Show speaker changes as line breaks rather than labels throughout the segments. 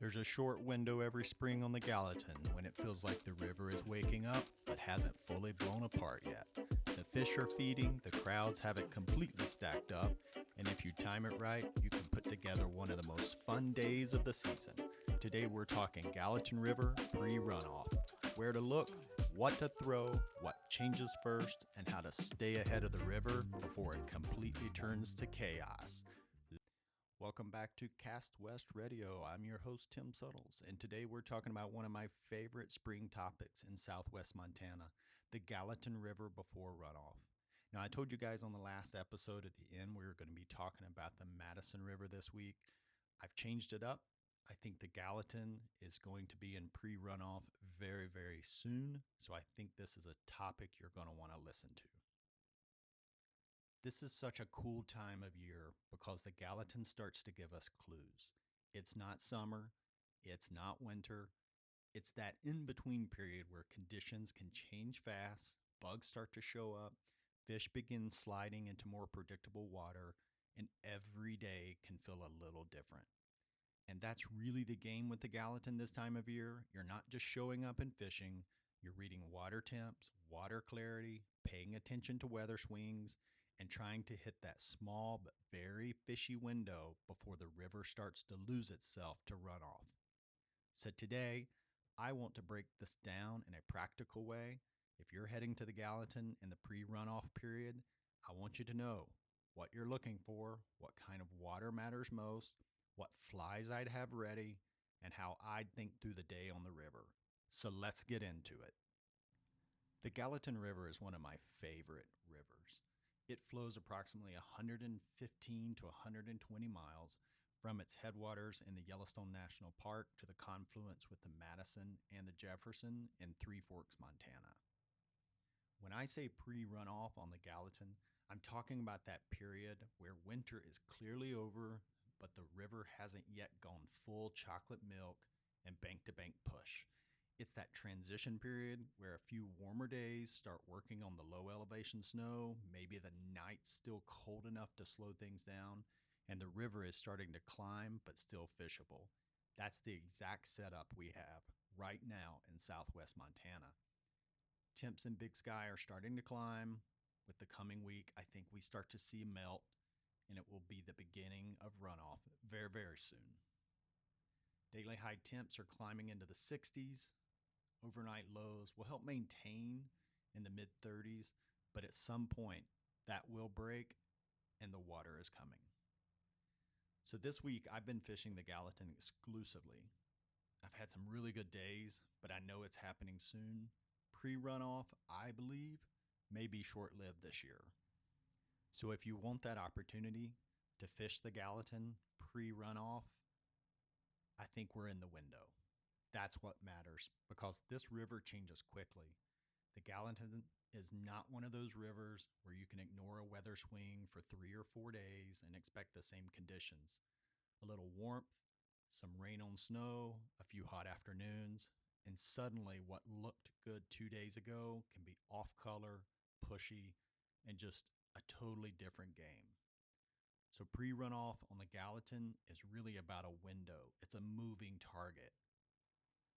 There's a short window every spring on the Gallatin when it feels like the river is waking up but hasn't fully blown apart yet. The fish are feeding, the crowds haven't completely stacked up, and if you time it right, you can put together one of the most fun days of the season. Today we're talking Gallatin River pre-runoff. Where to look, what to throw, what changes first, and how to stay ahead of the river before it completely turns to chaos. Welcome back to Cast West Radio. I'm your host, Tim Suttles, and today we're talking about one of my favorite spring topics in southwest Montana, the Gallatin River before runoff. Now, I told you guys on the last episode at the end we were going to be talking about the Madison River this week. I've changed it up. I think the Gallatin is going to be in pre-runoff very, very soon, so I think this is a topic you're going to want to listen to. This is such a cool time of year because the Gallatin starts to give us clues. It's not summer, it's not winter, it's that in-between period where conditions can change fast, bugs start to show up, fish begin sliding into more predictable water, and every day can feel a little different. And that's really the game with the Gallatin this time of year. You're not just showing up and fishing, you're reading water temps, water clarity, paying attention to weather swings, and trying to hit that small but very fishy window before the river starts to lose itself to runoff. So today, I want to break this down in a practical way. If you're heading to the Gallatin in the pre-runoff period, I want you to know what you're looking for, what kind of water matters most, what flies I'd have ready, and how I'd think through the day on the river. So let's get into it. The Gallatin River is one of my favorite rivers. It flows approximately 115 to 120 miles from its headwaters in the Yellowstone National Park to the confluence with the Madison and the Jefferson in Three Forks, Montana. When I say pre-runoff on the Gallatin, I'm talking about that period where winter is clearly over, but the river hasn't yet gone full chocolate milk and bank-to-bank push. It's that transition period where a few warmer days start working on the low elevation snow, maybe the night's still cold enough to slow things down, and the river is starting to climb but still fishable. That's the exact setup we have right now in southwest Montana. Temps in Big Sky are starting to climb. With the coming week, I think we start to see melt, and it will be the beginning of runoff very, very soon. Daily high temps are climbing into the 60s. Overnight lows will help maintain in the mid-30s, but at some point that will break and the water is coming. So this week I've been fishing the Gallatin exclusively. I've had some really good days, but I know it's happening soon. Pre-runoff, I believe, may be short-lived this year. So if you want that opportunity to fish the Gallatin pre-runoff, I think we're in the window. That's what matters because this river changes quickly. The Gallatin is not one of those rivers where you can ignore a weather swing for 3 or 4 days and expect the same conditions. A little warmth, some rain on snow, a few hot afternoons, and suddenly what looked good 2 days ago can be off color, pushy, and just a totally different game. So pre-runoff on the Gallatin is really about a window. It's a moving target.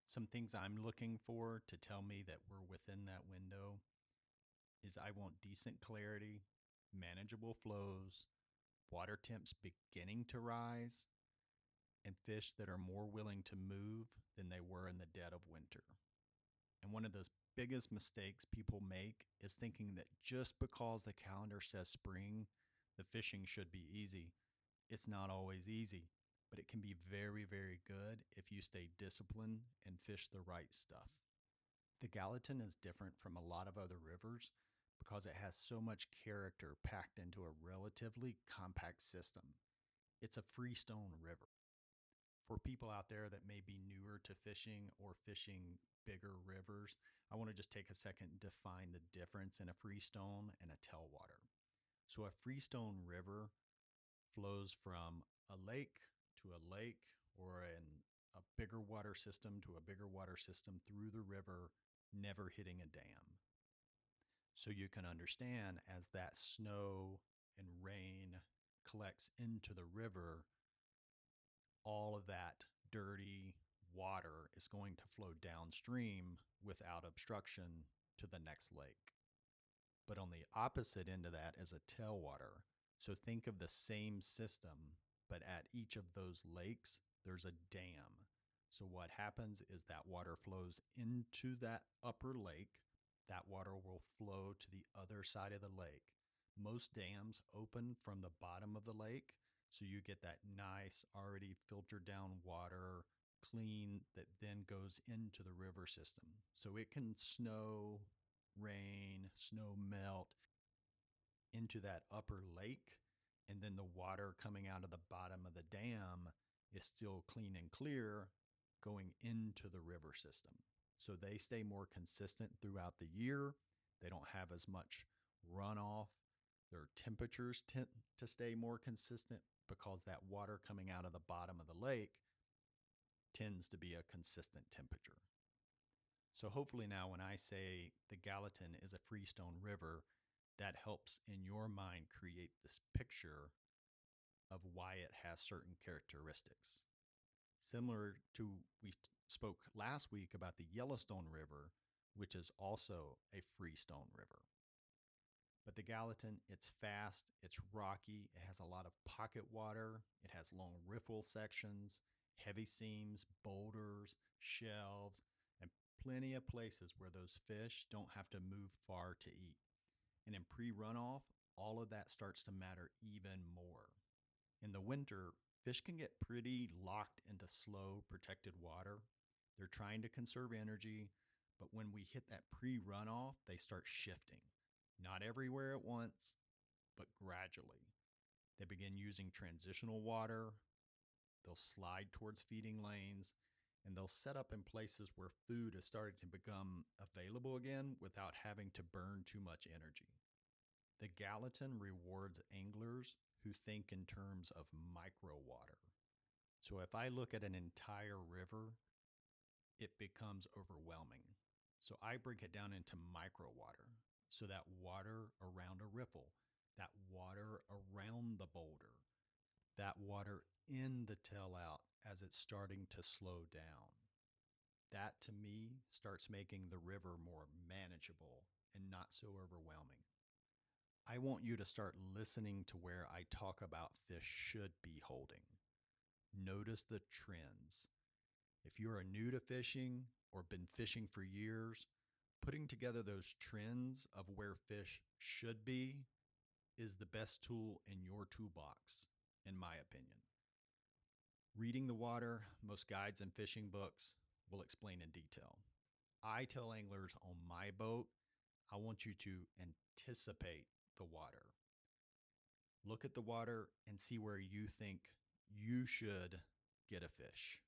Some things I'm looking for to tell me that we're within that window is I want decent clarity, manageable flows, water temps beginning to rise, and fish that are more willing to move than they were in the dead of winter. And one of the biggest mistakes people make is thinking that just because the calendar says spring, the fishing should be easy. It's not always easy, but it can be very, very good if you stay disciplined and fish the right stuff. The Gallatin is different from a lot of other rivers because it has so much character packed into a relatively compact system. It's a freestone river. For people out there that may be newer to fishing or fishing bigger rivers, I want to just take a second and define the difference in a freestone and a tailwater. So a freestone river flows from a lake to a lake or a bigger water system to a bigger water system through the river, never hitting a dam. So you can understand as that snow and rain collects into the river, all of that dirty, water is going to flow downstream without obstruction to the next lake. But on the opposite end of that is a tailwater. So think of the same system, but at each of those lakes, there's a dam. So what happens is that water flows into that upper lake. That water will flow to the other side of the lake. Most dams open from the bottom of the lake, so you get that nice, already filtered down water, clean, that then goes into the river system. So it can snow, rain, snow melt into that upper lake, and then the water coming out of the bottom of the dam is still clean and clear going into the river system. So they stay more consistent throughout the year. They don't have as much runoff. Their temperatures tend to stay more consistent because that water coming out of the bottom of the lake tends to be a consistent temperature. So hopefully now when I say the Gallatin is a freestone river, that helps in your mind create this picture of why it has certain characteristics. Similar to we spoke last week about the Yellowstone River, which is also a freestone river. But the Gallatin, it's fast, it's rocky, it has a lot of pocket water, it has long riffle sections, heavy seams, boulders, shelves, and plenty of places where those fish don't have to move far to eat. And in pre-runoff, all of that starts to matter even more. In the winter, fish can get pretty locked into slow, protected water. They're trying to conserve energy, but when we hit that pre-runoff, they start shifting. Not everywhere at once, but gradually. They begin using transitional water, they'll slide towards feeding lanes, and they'll set up in places where food is starting to become available again without having to burn too much energy. The Gallatin rewards anglers who think in terms of micro water. So if I look at an entire river, it becomes overwhelming. So I break it down into micro water. So that water around a riffle, that water around the boulder, that water in the tail out as it's starting to slow down. That to me starts making the river more manageable and not so overwhelming. I want you to start listening to where I talk about fish should be holding. Notice the trends. If you are new to fishing or been fishing for years, putting together those trends of where fish should be is the best tool in your toolbox, in my opinion. Reading the water, most guides and fishing books will explain in detail. I tell anglers on my boat, I want you to anticipate the water. Look at the water and see where you think you should get a fish.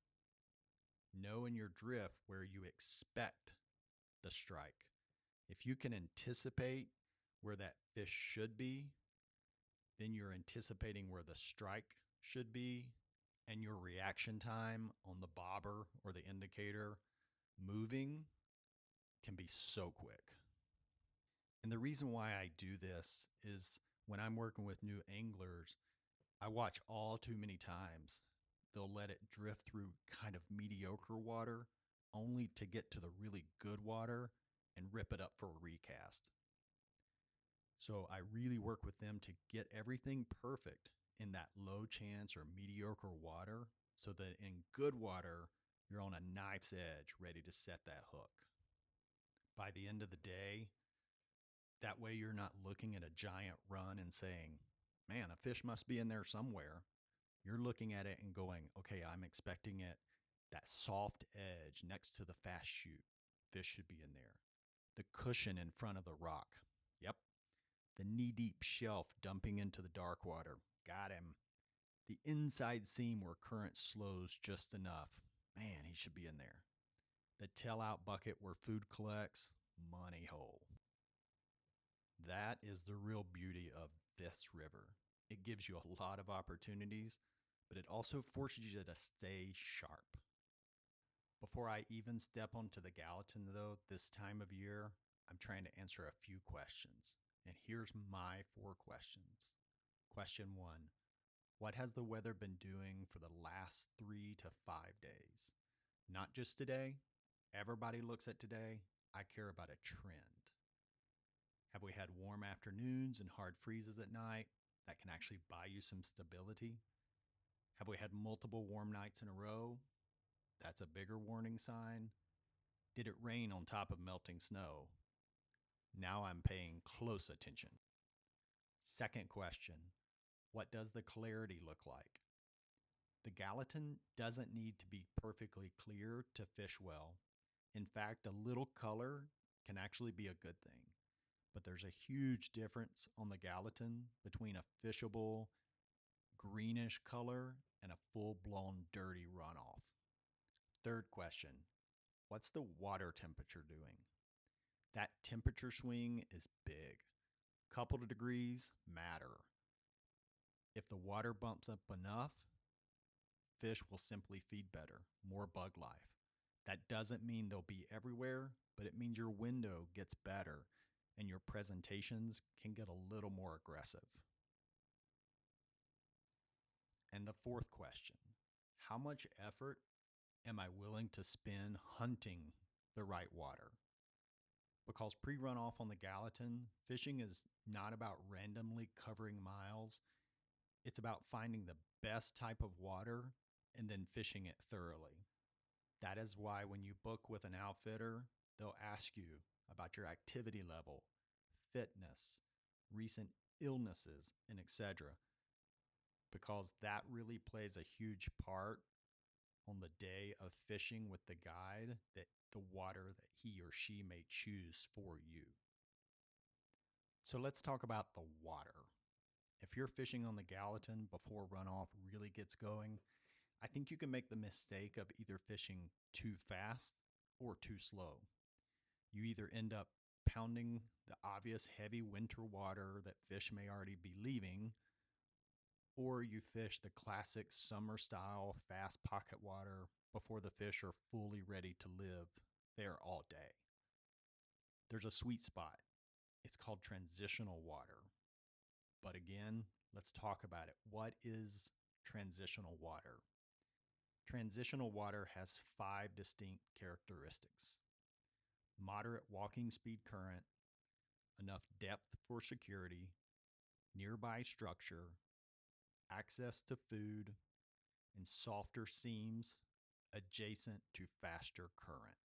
Know in your drift where you expect the strike. If you can anticipate where that fish should be, then you're anticipating where the strike should be, and your reaction time on the bobber or the indicator moving can be so quick. And the reason why I do this is when I'm working with new anglers, I watch all too many times. They'll let it drift through kind of mediocre water only to get to the really good water and rip it up for a recast. So I really work with them to get everything perfect in that low chance or mediocre water so that in good water, you're on a knife's edge ready to set that hook. By the end of the day, that way you're not looking at a giant run and saying, man, a fish must be in there somewhere. You're looking at it and going, okay, I'm expecting it, that soft edge next to the fast shoot. Fish should be in there. The cushion in front of the rock. Yep. The knee-deep shelf dumping into the dark water. Got him. The inside seam where current slows just enough. Man, he should be in there. The tail-out bucket where food collects. Money hole. That is the real beauty of this river. It gives you a lot of opportunities, but it also forces you to stay sharp. Before I even step onto the Gallatin, though, this time of year, I'm trying to answer a few questions. And here's my 4 questions. Question 1, what has the weather been doing for the last 3 to 5 days? Not just today. Everybody looks at today. I care about a trend. Have we had warm afternoons and hard freezes at night that can actually buy you some stability? Have we had multiple warm nights in a row? That's a bigger warning sign. Did it rain on top of melting snow? Now I'm paying close attention. Second question, what does the clarity look like? The Gallatin doesn't need to be perfectly clear to fish well. In fact, a little color can actually be a good thing. But there's a huge difference on the Gallatin between a fishable greenish color and a full-blown dirty runoff. Third question, what's the water temperature doing? That temperature swing is big. Couple of degrees matter. If the water bumps up enough, fish will simply feed better, more bug life. That doesn't mean they'll be everywhere, but it means your window gets better and your presentations can get a little more aggressive. And the fourth question, how much effort am I willing to spend hunting the right water? Because pre-runoff on the Gallatin, fishing is not about randomly covering miles. It's about finding the best type of water and then fishing it thoroughly. That is why when you book with an outfitter, they'll ask you about your activity level, fitness, recent illnesses, and etc. Because that really plays a huge part on the day of fishing with the guide, that the water that he or she may choose for you. So let's talk about the water. If you're fishing on the Gallatin before runoff really gets going, I think you can make the mistake of either fishing too fast or too slow. You either end up pounding the obvious heavy winter water that fish may already be leaving, or you fish the classic summer style fast pocket water before the fish are fully ready to live there all day. There's a sweet spot. It's called transitional water. But again, let's talk about it. What is transitional water? Transitional water has 5 distinct characteristics: moderate walking speed current, enough depth for security, nearby structure, access to food, and softer seams adjacent to faster current.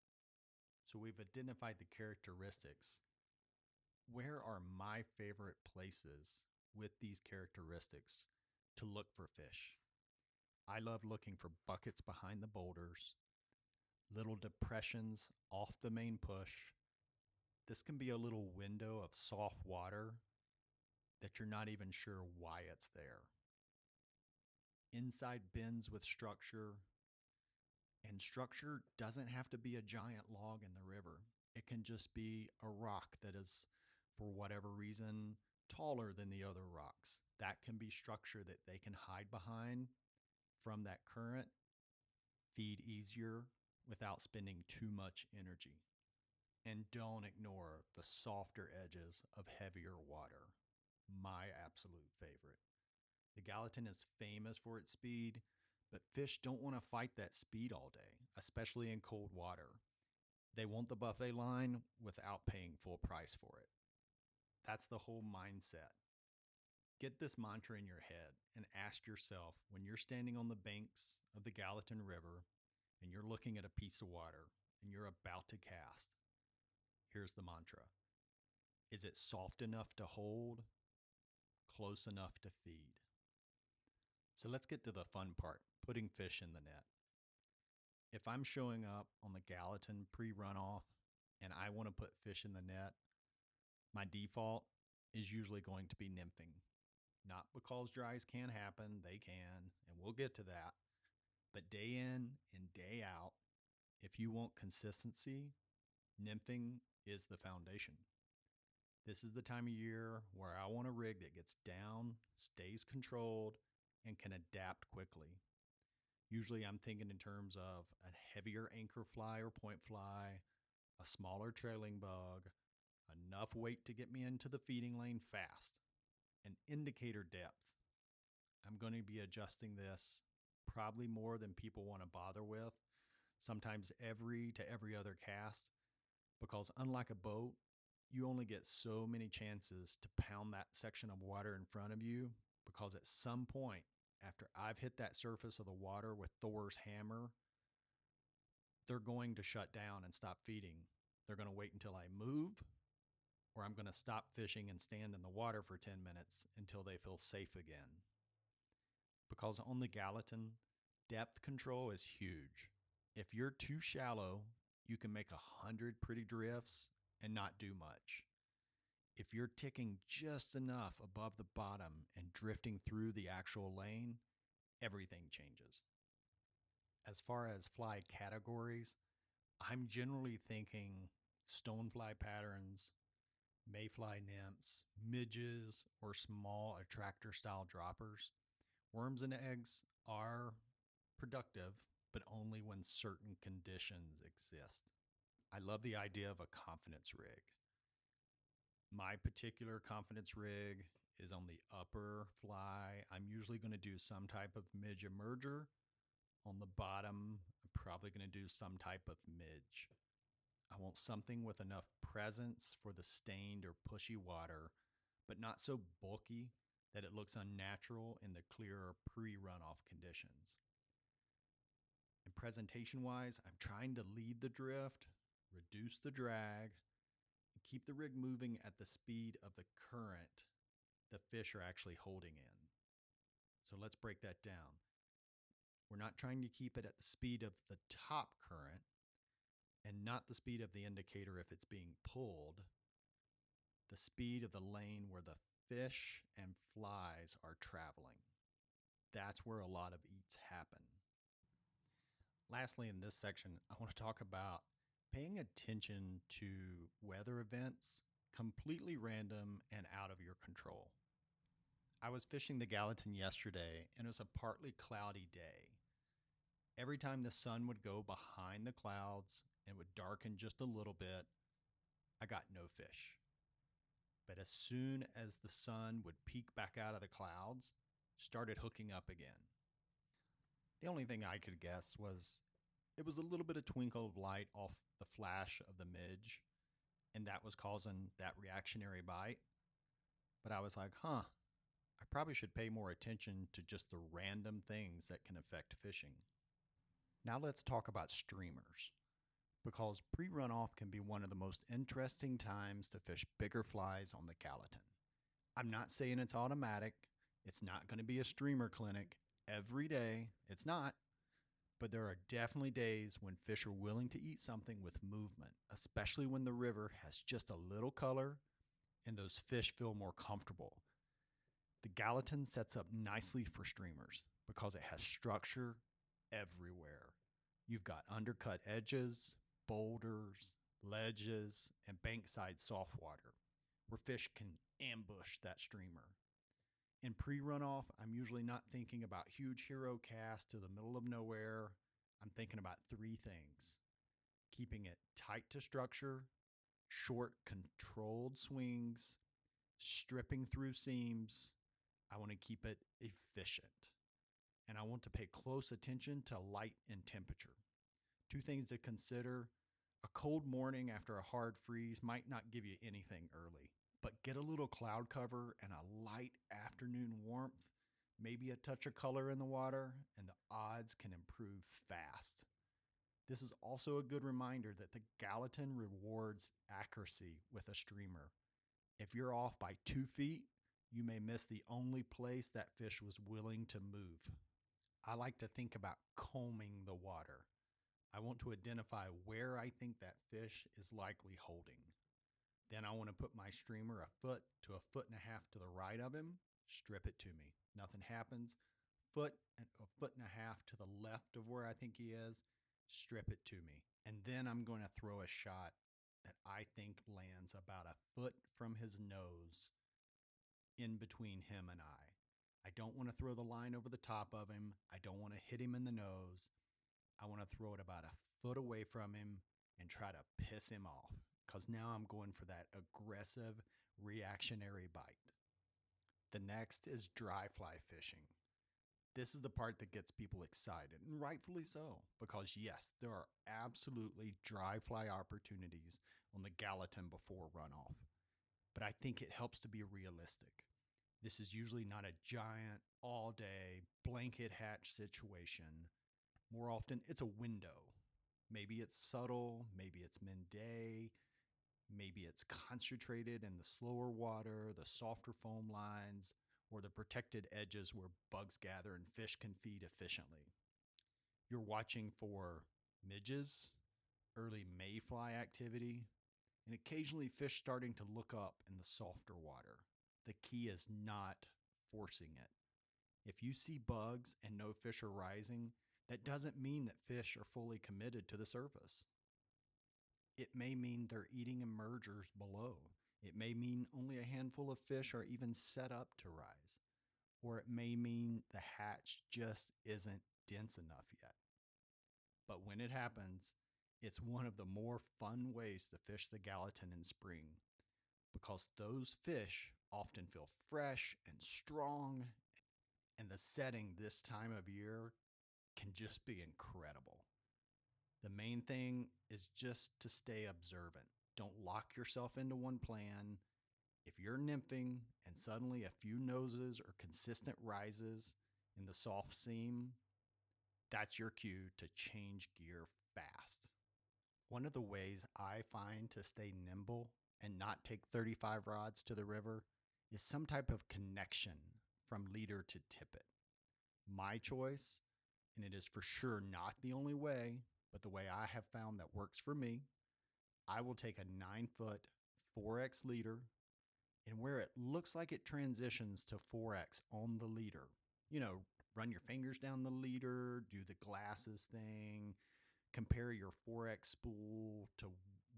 So we've identified the characteristics. Where are my favorite places with these characteristics to look for fish? I love looking for buckets behind the boulders, little depressions off the main push. This can be a little window of soft water that you're not even sure why it's there. Inside bends with structure, and structure doesn't have to be a giant log in the river. It can just be a rock that is, for whatever reason, taller than the other rocks. That can be structure that they can hide behind from that current, feed easier without spending too much energy. And don't ignore the softer edges of heavier water. My absolute favorite. The Gallatin is famous for its speed, but fish don't want to fight that speed all day, especially in cold water. They want the buffet line without paying full price for it. That's the whole mindset. Get this mantra in your head and ask yourself, when you're standing on the banks of the Gallatin River and you're looking at a piece of water and you're about to cast, here's the mantra. Is it soft enough to hold? Close enough to feed? So let's get to the fun part, putting fish in the net. If I'm showing up on the Gallatin pre-runoff and I want to put fish in the net, my default is usually going to be nymphing. Not because dries can't happen, they can, and we'll get to that. But day in and day out, if you want consistency, nymphing is the foundation. This is the time of year where I want a rig that gets down, stays controlled, and can adapt quickly. Usually I'm thinking in terms of a heavier anchor fly or point fly, a smaller trailing bug, enough weight to get me into the feeding lane fast, an indicator depth. I'm going to be adjusting this probably more than people want to bother with. sometimes every other cast, because unlike a boat, you only get so many chances to pound that section of water in front of you, because at some point, after I've hit that surface of the water with Thor's hammer, they're going to shut down and stop feeding. They're going to wait until I move, or I'm going to stop fishing and stand in the water for 10 minutes until they feel safe again. Because on the Gallatin, depth control is huge. If you're too shallow, you can make 100 pretty drifts and not do much. If you're ticking just enough above the bottom and drifting through the actual lane, everything changes. As far as fly categories, I'm generally thinking stonefly patterns, mayfly nymphs, midges, or small attractor style droppers. Worms and eggs are productive, but only when certain conditions exist. I love the idea of a confidence rig. My particular confidence rig is on the upper fly. I'm usually going to do some type of midge emerger. On the bottom, I'm probably going to do some type of midge. I want something with enough presence for the stained or pushy water, but not so bulky that it looks unnatural in the clearer pre-runoff conditions. And presentation-wise, I'm trying to lead the drift, reduce the drag, and keep the rig moving at the speed of the current the fish are actually holding in. So let's break that down. We're not trying to keep it at the speed of the top current and not the speed of the indicator if it's being pulled, the speed of the lane where the fish and flies are traveling. That's where a lot of eats happen. Lastly, in this section, I want to talk about paying attention to weather events, completely random and out of your control. I was fishing the Gallatin yesterday, and it was a partly cloudy day. Every time the sun would go behind the clouds and would darken just a little bit, I got no fish. But as soon as the sun would peek back out of the clouds, started hooking up again. The only thing I could guess was it was a little bit of twinkle of light off the flash of the midge, and that was causing that reactionary bite. But I was like, I probably should pay more attention to just the random things that can affect fishing. Now let's talk about streamers, because pre-runoff can be one of the most interesting times to fish bigger flies on the Gallatin. I'm not saying it's automatic. It's not going to be a streamer clinic every day. It's not. But there are definitely days when fish are willing to eat something with movement, especially when the river has just a little color and those fish feel more comfortable. The Gallatin sets up nicely for streamers because it has structure everywhere. You've got undercut edges, boulders, ledges, and bankside soft water where fish can ambush that streamer. In pre-runoff, I'm usually not thinking about huge hero casts to the middle of nowhere. I'm thinking about three things: keeping it tight to structure, short controlled swings, stripping through seams. I want to keep it efficient. And I want to pay close attention to light and temperature. Two things to consider: a cold morning after a hard freeze might not give you anything early, but get a little cloud cover and a light afternoon warmth, maybe a touch of color in the water, and the odds can improve fast. This is also a good reminder that the Gallatin rewards accuracy with a streamer. If you're off by 2 feet, you may miss the only place that fish was willing to move. I like to think about combing the water. I want to identify where I think that fish is likely holding. Then I want to put my streamer a foot to a foot and a half to the right of him, strip it to me. Nothing happens. A foot and a half to the left of where I think he is, strip it to me. And then I'm going to throw a shot that I think lands about a foot from his nose in between him and I don't want to throw the line over the top of him. I don't want to hit him in the nose. I want to throw it about a foot away from him and try to piss him off, because now I'm going for that aggressive reactionary bite. The next is dry fly fishing. This is the part that gets people excited, and rightfully so, because yes, there are absolutely dry fly opportunities on the Gallatin before runoff. But I think it helps to be realistic. This is usually not a giant, all day, blanket hatch situation. More often, it's a window. Maybe it's subtle, maybe it's midday, maybe it's concentrated in the slower water, the softer foam lines, or the protected edges where bugs gather and fish can feed efficiently. You're watching for midges, early mayfly activity, and occasionally fish starting to look up in the softer water. The key is not forcing it. If you see bugs and no fish are rising, that doesn't mean that fish are fully committed to the surface. It may mean they're eating emergers below. It may mean only a handful of fish are even set up to rise. Or it may mean the hatch just isn't dense enough yet. But when it happens, it's one of the more fun ways to fish the Gallatin in spring because those fish often feel fresh and strong, and the setting this time of year can just be incredible. The main thing is just to stay observant. Don't lock yourself into one plan. If you're nymphing and suddenly a few noses or consistent rises in the soft seam, that's your cue to change gear fast. One of the ways I find to stay nimble and not take 35 rods to the river is some type of connection from leader to tippet. My choice, and it is for sure not the only way, but the way I have found that works for me, I will take a 9-foot 4X leader, and where it looks like it transitions to 4X on the leader, run your fingers down the leader, do the glasses thing, compare your 4X spool to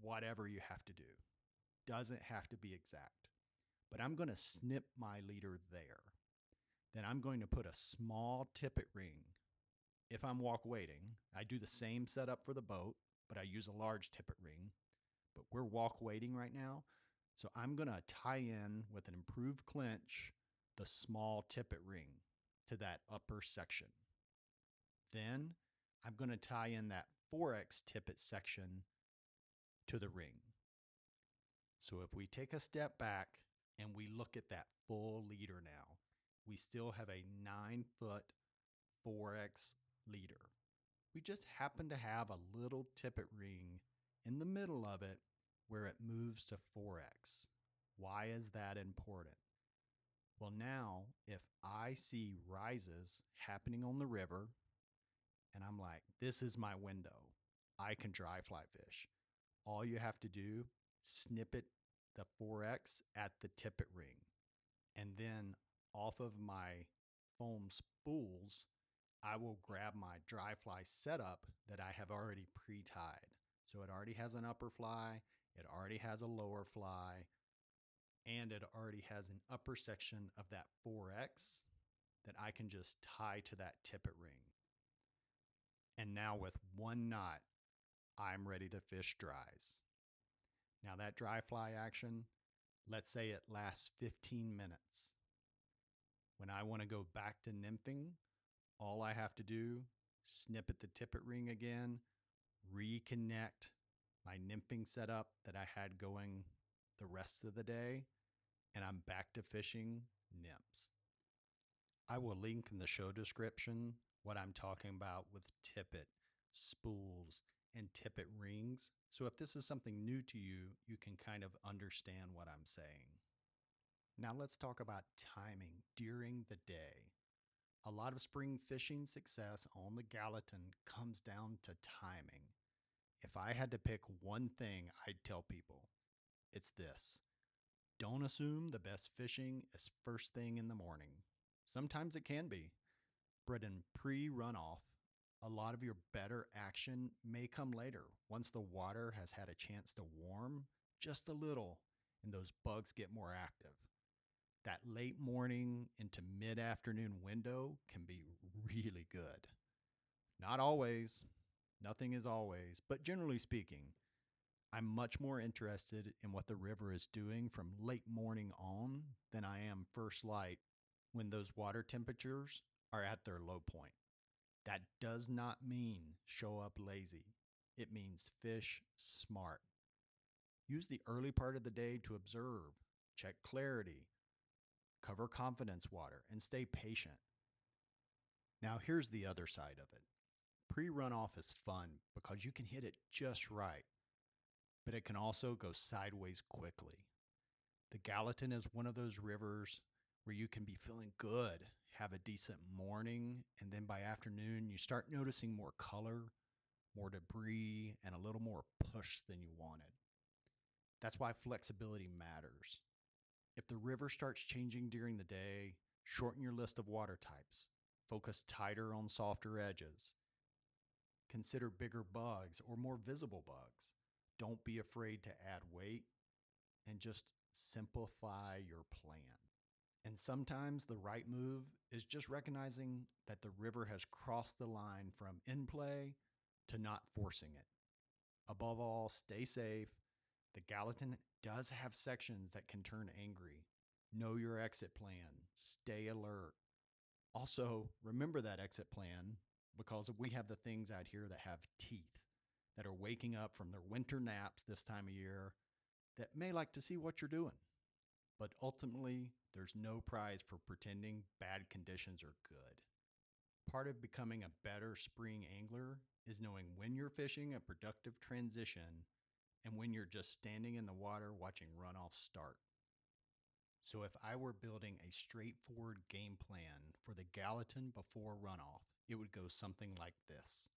whatever you have to do. Doesn't have to be exact, but I'm going to snip my leader there. Then I'm going to put a small tippet ring. If I'm walk wading, I do the same setup for the boat, but I use a large tippet ring. But we're walk wading right now, so I'm going to tie in with an improved clinch the small tippet ring to that upper section. Then I'm going to tie in that 4X tippet section to the ring. So if we take a step back and we look at that full leader now, we still have a 9-foot 4X leader. We just happen to have a little tippet ring in the middle of it where it moves to 4X. Why is that important? Well, now if I see rises happening on the river and I'm like, this is my window, I can dry fly fish. All you have to do, snip it the 4X at the tippet ring. And then off of my foam spools, I will grab my dry fly setup that I have already pre-tied. So it already has an upper fly, it already has a lower fly, and it already has an upper section of that 4X that I can just tie to that tippet ring. And now with one knot, I'm ready to fish dries. Now that dry fly action, let's say it lasts 15 minutes. When I want to go back to nymphing, all I have to do, snip at the tippet ring again, reconnect my nymphing setup that I had going the rest of the day, and I'm back to fishing nymphs. I will link in the show description what I'm talking about with tippet, spools, and tippet rings. So if this is something new to you, you can kind of understand what I'm saying. Now let's talk about timing during the day. A lot of spring fishing success on the Gallatin comes down to timing. If I had to pick one thing I'd tell people, it's this. Don't assume the best fishing is first thing in the morning. Sometimes it can be, but in pre-runoff, a lot of your better action may come later once the water has had a chance to warm just a little and those bugs get more active. That late morning into mid-afternoon window can be really good. Not always, nothing is always, but generally speaking, I'm much more interested in what the river is doing from late morning on than I am first light when those water temperatures are at their low point. That does not mean show up lazy. It means fish smart. Use the early part of the day to observe, check clarity, cover confidence water, and stay patient. Now, here's the other side of it. Pre-runoff is fun because you can hit it just right, but it can also go sideways quickly. The Gallatin is one of those rivers where you can be feeling good, have a decent morning, and then by afternoon you start noticing more color, more debris, and a little more push than you wanted. That's why flexibility matters. If the river starts changing during the day, shorten your list of water types. Focus tighter on softer edges. Consider bigger bugs or more visible bugs. Don't be afraid to add weight and just simplify your plan. And sometimes the right move is just recognizing that the river has crossed the line from in play to not forcing it. Above all, stay safe. The Gallatin does have sections that can turn angry. Know your exit plan. Stay alert. Also, remember that exit plan because we have the things out here that have teeth, that are waking up from their winter naps this time of year, that may like to see what you're doing. But ultimately, there's no prize for pretending bad conditions are good. Part of becoming a better spring angler is knowing when you're fishing a productive transition and when you're just standing in the water watching runoff start. So if I were building a straightforward game plan for the Gallatin before runoff, it would go something like this.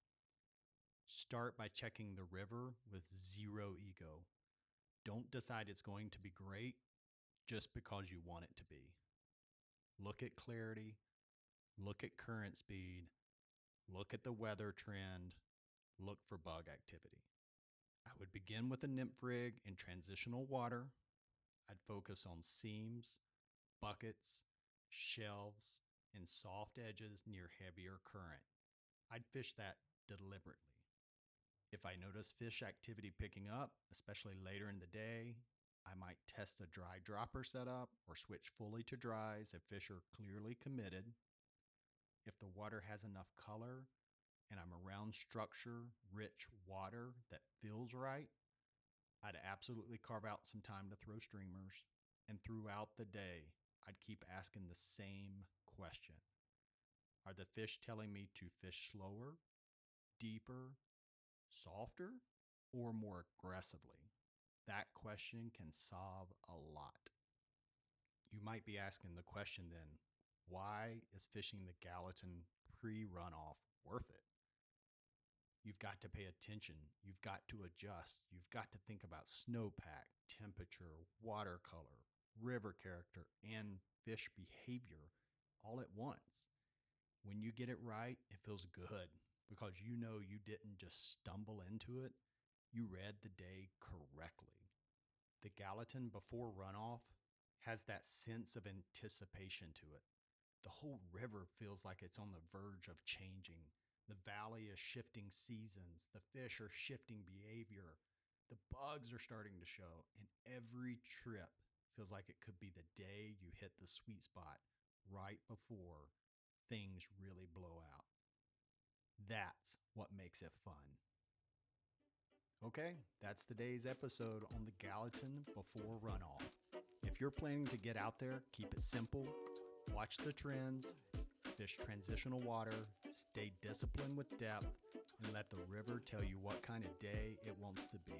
Start by checking the river with zero ego. Don't decide it's going to be great just because you want it to be. Look at clarity, look at current speed, look at the weather trend, look for bug activity. I would begin with a nymph rig in transitional water. I'd focus on seams, buckets, shelves, and soft edges near heavier current. I'd fish that deliberately. If I notice fish activity picking up, especially later in the day, I might test a dry dropper setup or switch fully to dries if fish are clearly committed. If the water has enough color and I'm around structure, rich water that feels right, I'd absolutely carve out some time to throw streamers. And throughout the day, I'd keep asking the same question. Are the fish telling me to fish slower, deeper, softer, or more aggressively? That question can solve a lot. You might be asking the question then, why is fishing the Gallatin pre-runoff worth it? You've got to pay attention. You've got to adjust. You've got to think about snowpack, temperature, water color, river character, and fish behavior all at once. When you get it right, it feels good because you know you didn't just stumble into it. You read the day correctly. The Gallatin before runoff has that sense of anticipation to it. The whole river feels like it's on the verge of changing. The valley is shifting seasons. The fish are shifting behavior. The bugs are starting to show. And every trip feels like it could be the day you hit the sweet spot right before things really blow out. That's what makes it fun. Okay, that's today's episode on the Gallatin before runoff. If you're planning to get out there, keep it simple, watch the trends, fish transitional water, stay disciplined with depth, and let the river tell you what kind of day it wants to be.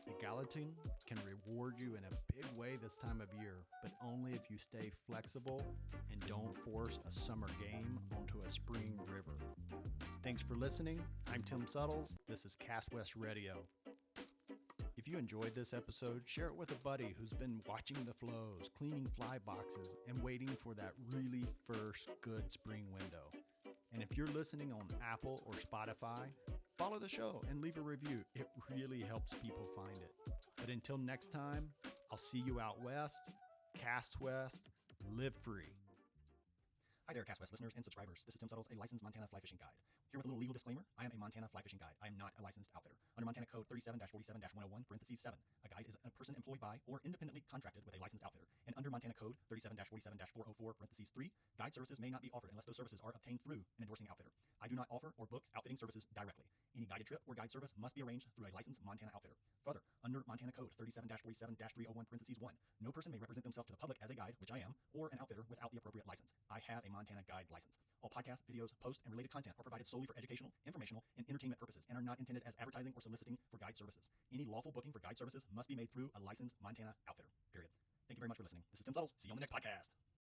The Gallatin can reward you in a big way this time of year, but only if you stay flexible and don't force a summer game onto a spring river. Thanks for listening. I'm Tim Suttles. This is Cast West Radio. If you enjoyed this episode, share it with a buddy who's been watching the flows, cleaning fly boxes, and waiting for that really first good spring window. And if you're listening on Apple or Spotify, follow the show and leave a review. It really helps people find it. But until next time, I'll see you out west. Cast West, live free. Hi there, Cast West listeners and subscribers. This is Tim Suttles, a licensed Montana fly fishing guide. Here with a little legal disclaimer, I am a Montana fly fishing guide. I am not a licensed outfitter. Under Montana Code 37-47-101, parentheses 7, a guide is a person employed by or independently contracted with a licensed outfitter. And under Montana Code 37-47-404, parentheses 3, guide services may not be offered unless those services are obtained through an endorsing outfitter. I do not offer or book outfitting services directly. Any guided trip or guide service must be arranged through a licensed Montana outfitter. Further, under Montana Code 37-47-301, parentheses 1, no person may represent themselves to the public as a guide, which I am, or an outfitter without the appropriate license. I have a Montana guide license. All podcasts, videos, posts, and related content are provided solely for educational, informational, and entertainment purposes and are not intended as advertising or soliciting for guide services. Any lawful booking for guide services must be made through a licensed Montana outfitter. Period. Thank you very much for listening. This is Tim Suttles. See you on the next podcast.